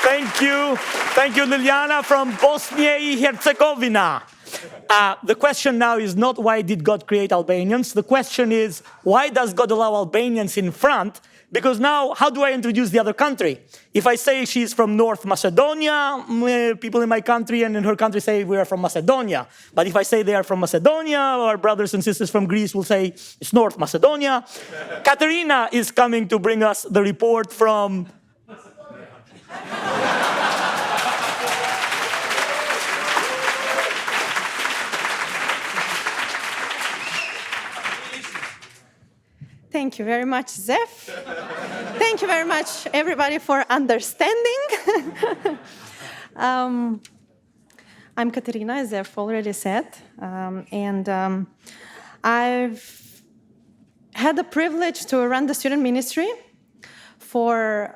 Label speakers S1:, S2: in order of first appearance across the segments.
S1: Thank you. Thank you, Liliana from Bosnia and Herzegovina. The question now is not why did God create Albanians? The question is, why does God allow Albanians in front? Because now, how do I introduce the other country? If I say she's from North Macedonia, people in my country and in her country say we are from Macedonia. But if I say they are from Macedonia, our brothers and sisters from Greece will say it's North Macedonia. Katerina is coming to bring us the report from...
S2: Thank you very much, Zef. Thank you very much, everybody, for understanding. I'm Katerina, as Zef already said, and I've had the privilege to run the student ministry for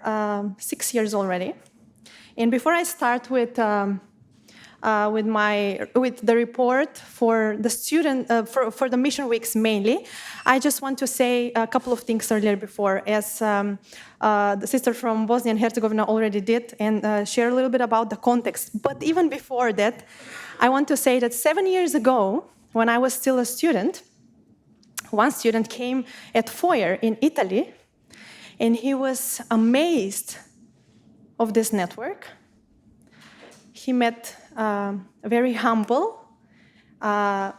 S2: 6 years already. And before I start with the report for the student for the mission weeks mainly, I just want to say a couple of things earlier before, as the sister from Bosnia and Herzegovina already did, and share a little bit about the context. But even before that, I want to say that 7 years ago, when I was still a student, one student came at Feuer in Italy, and he was amazed of this network. He met very humble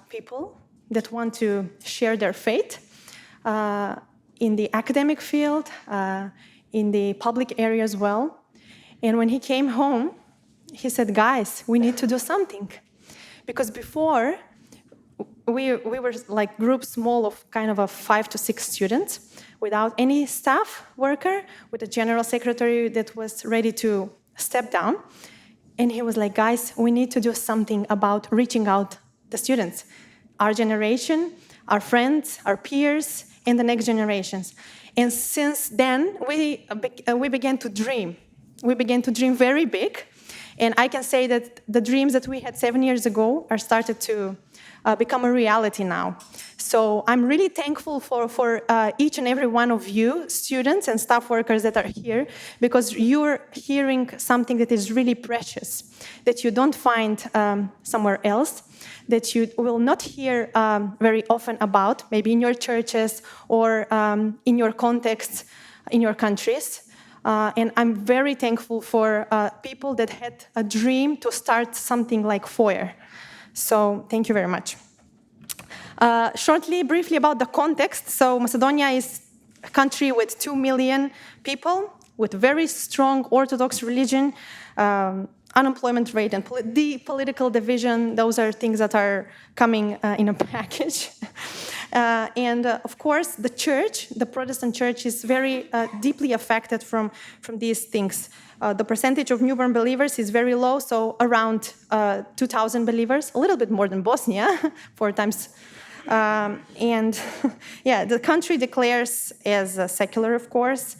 S2: people that want to share their faith in the academic field, in the public area as well. And when he came home, he said, guys, we need to do something. Because before, we were like groups small of kind of 5 to 6 students without any staff worker, with a general secretary that was ready to step down. And he was like, guys, we need to do something about reaching out the students, our generation, our friends, our peers, and the next generations. And since then, we began to dream. We began to dream very big. And I can say that the dreams that we had 7 years ago are started to become a reality now. So I'm really thankful for each and every one of you, students and staff workers that are here, because you're hearing something that is really precious, that you don't find somewhere else, that you will not hear very often about, maybe in your churches or in your contexts, in your countries. And I'm very thankful for people that had a dream to start something like Feuer. So thank you very much. Briefly about the context. So Macedonia is a country with 2 million people, with very strong Orthodox religion, unemployment rate, and the political division. Those are things that are coming in a package. And of course, the church, the Protestant church, is very deeply affected from these things. The percentage of newborn believers is very low, so around 2,000 believers, a little bit more than Bosnia, 4 times. And yeah, the country declares as secular, of course.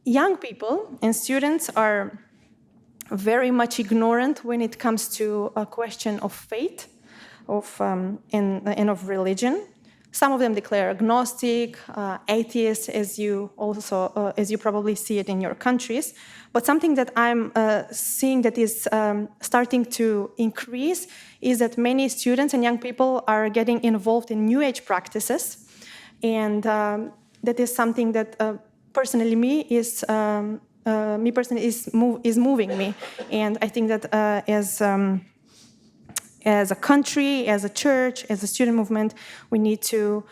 S2: Young people and students are very much ignorant when it comes to a question of faith, and of religion. Some of them declare agnostic, atheist, as you probably see it in your countries. But something that I'm seeing that is starting to increase is that many students and young people are getting involved in New Age practices, and that is something that personally is moving me. And I think that as a country, as a church, as a student movement, we need to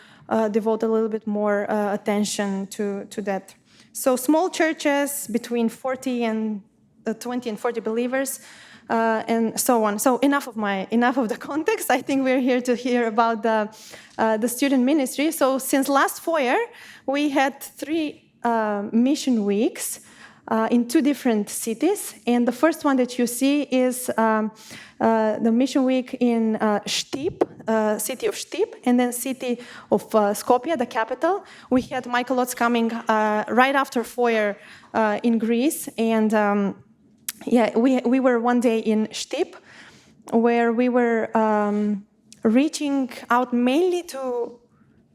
S2: devote a little bit more attention to that. So small churches between 20 and 40 believers, and so on. So enough of the context. I think we're here to hear about the student ministry. So since last Feuer, we had 3 mission weeks in 2 different cities. And the first one that you see is the mission week in Štip, city of Štip, and then city of Skopje, the capital. We had Michael Lotz coming right after Feuer in Greece. And we were one day in Štip, where we were reaching out mainly to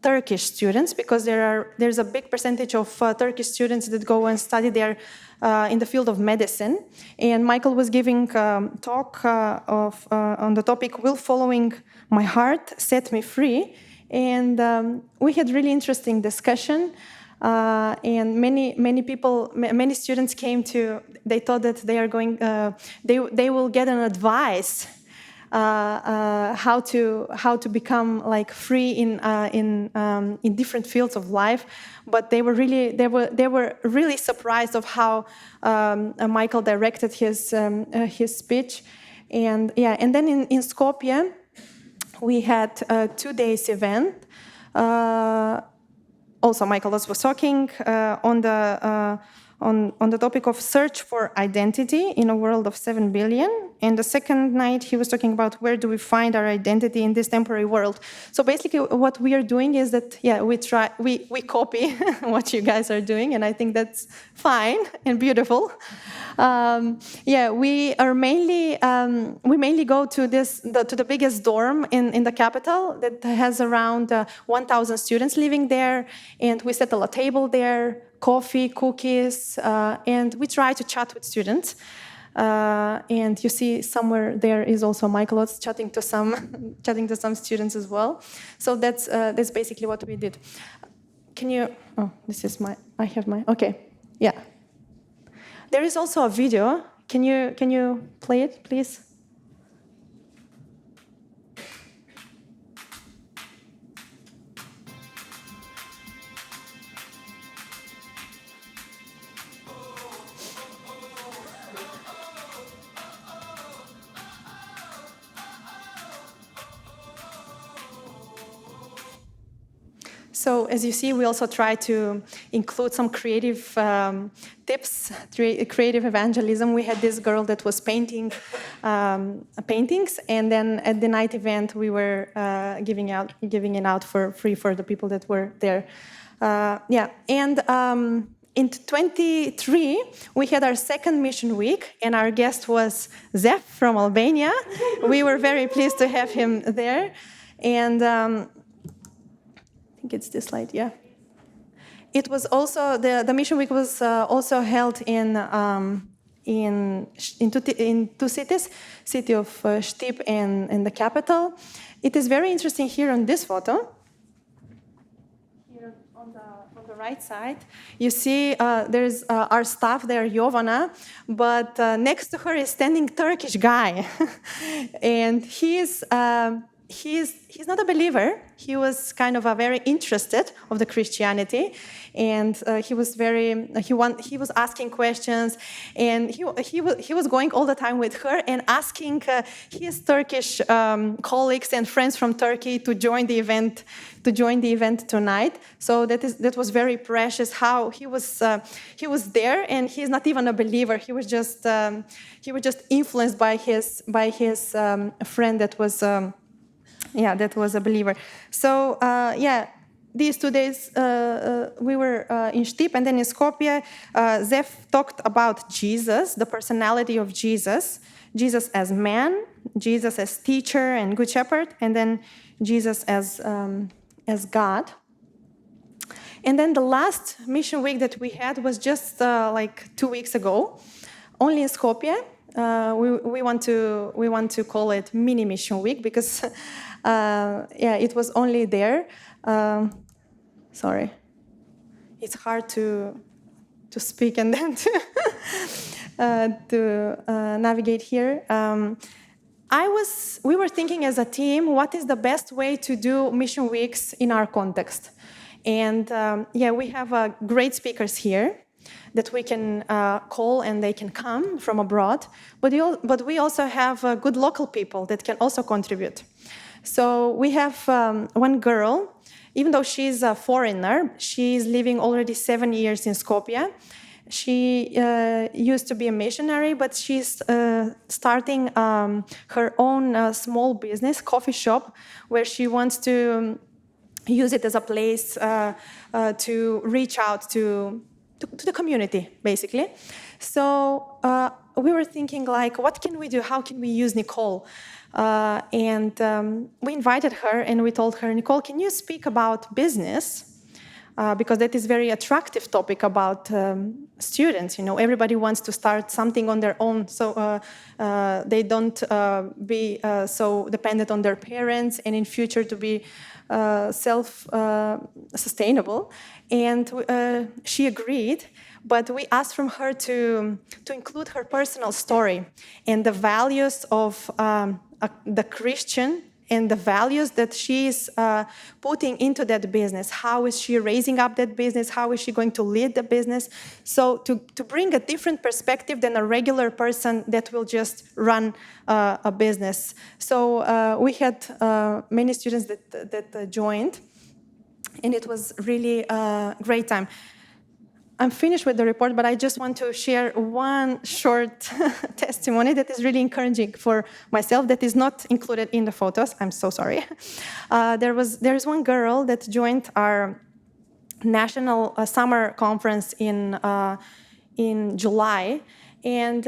S2: Turkish students, because there's a big percentage of Turkish students that go and study there in the field of medicine. And Michael was giving talk on the topic, "Will following my heart set me free?" And we had really interesting discussion. And many students came to. They thought that they are going. They will get an advice how to become like free in different fields of life. But they were really surprised of how Michael directed his speech. And then in Skopje we had a 2 days event. Also, Michael was talking on the topic of search for identity in a world of 7 billion. And the second night, he was talking about where do we find our identity in this temporary world. So basically, what we are doing is that, we copy what you guys are doing, and I think that's fine and beautiful. We mainly go to the biggest dorm in the capital that has around 1,000 students living there, and we settle a table there, coffee, cookies, and we try to chat with students. And you see somewhere there is also Michael chatting to some students as well. So that's basically what we did. Can you? Oh, this is my. I have my. Okay, yeah. There is also a video. Can you play it, please? So as you see, we also try to include some creative tips, creative evangelism. We had this girl that was painting paintings, and then at the night event, we were giving it out for free for the people that were there. In 23, we had our second mission week, and our guest was Zef from Albania. We were very pleased to have him there, and I think it's this slide, yeah. It was also, the mission week was also held in two cities, city of Štip and the capital. It is very interesting here on this photo. Here on the right side, you see there's our staff there, Jovana, but next to her is standing Turkish guy. And he's not a believer. He was kind of very interested of the Christianity, and he was asking questions, and he was going all the time with her and asking his Turkish colleagues and friends from Turkey to join the event tonight. So that was very precious. How he was there, and he's not even a believer. He was just influenced by his friend that was. That was a believer. So, these 2 days we were in Štip, and then in Skopje, Zef talked about Jesus, the personality of Jesus as man, Jesus as teacher and good shepherd, and then Jesus as God. And then the last mission week that we had was just like 2 weeks ago, only in Skopje. We want to call it mini mission week because it was only there. Sorry, it's hard to speak and then to navigate here. We were thinking as a team, what is the best way to do mission weeks in our context? And we have great speakers here that we can call and they can come from abroad. But we also have good local people that can also contribute. So we have one girl, even though she's a foreigner, she's living already 7 years in Skopje. She used to be a missionary, but she's starting her own small business, coffee shop, where she wants to use it as a place to reach out to to the community, basically. So we were thinking, like, what can we do? How can we use Nicole? And we invited her, and we told her, Nicole, can you speak about business? Because that is very attractive topic about students. You know, everybody wants to start something on their own, so they don't be so dependent on their parents, and in future to be self-sustainable. And she agreed, but we asked from her to include her personal story and the values of the Christian and the values that she is putting into that business. How is she raising up that business? How is she going to lead the business? So to bring a different perspective than a regular person that will just run a business. So we had many students that joined, and it was really a great time. I'm finished with the report, but I just want to share one short testimony that is really encouraging for myself, that is not included in the photos. I'm so sorry. There's one girl that joined our national summer conference in July, and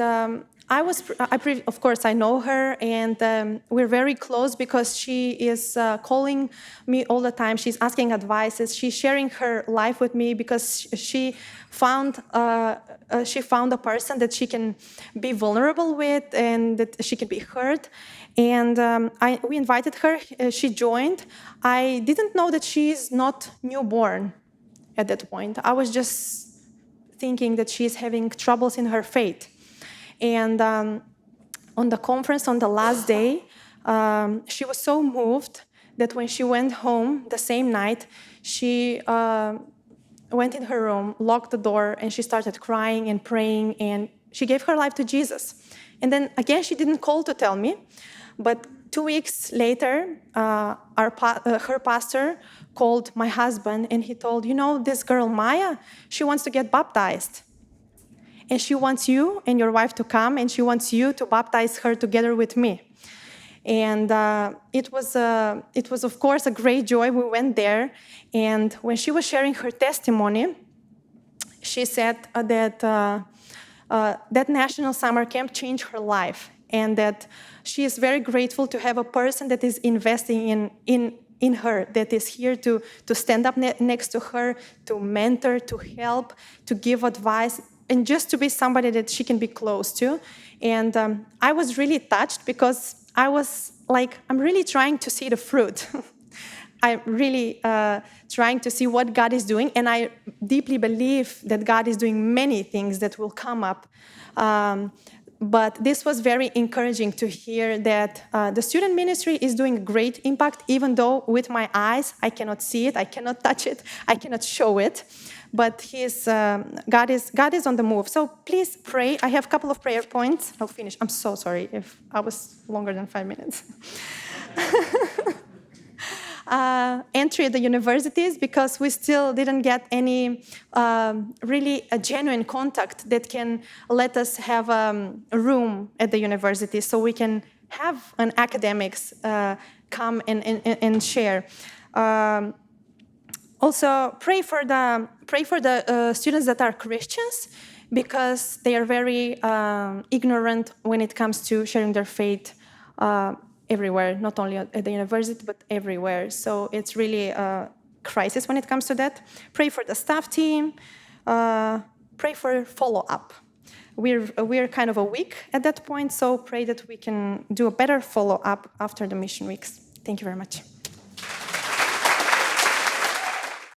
S2: of course, I know her, and we're very close because she is calling me all the time. She's asking advices. She's sharing her life with me because she found a person that she can be vulnerable with and that she can be hurt. And we invited her. She joined. I didn't know that she is not newborn at that point. I was just thinking that she's having troubles in her faith. And on the conference, on the last day, she was so moved that when she went home the same night, she went in her room, locked the door, and she started crying and praying, and she gave her life to Jesus. And then again, she didn't call to tell me, but 2 weeks later, her pastor called my husband, and he told, you know, this girl, Maya, she wants to get baptized. And she wants you and your wife to come, and she wants you to baptize her together with me. And it was, of course, a great joy. We went there, and when she was sharing her testimony, she said that that national summer camp changed her life, and that she is very grateful to have a person that is investing in her, that is here to stand up next to her, to mentor, to help, to give advice, and just to be somebody that she can be close to. And I was really touched because I was like, I'm really trying to see the fruit. I'm really trying to see what God is doing, and I deeply believe that God is doing many things that will come up. But this was very encouraging to hear that the student ministry is doing a great impact, even though with my eyes I cannot see it, I cannot touch it, I cannot show it. But God is on the move. So please pray. I have a couple of prayer points. I'll finish. I'm so sorry if I was longer than 5 minutes. Entry at the universities, because we still didn't get any really a genuine contact that can let us have a room at the university so we can have an academics come and share. Also, pray for the students that are Christians, because they are very ignorant when it comes to sharing their faith everywhere, not only at the university, but everywhere. So it's really a crisis when it comes to that. Pray for the staff team. Pray for follow-up. We're kind of a week at that point, so pray that we can do a better follow-up after the mission weeks. Thank you very much.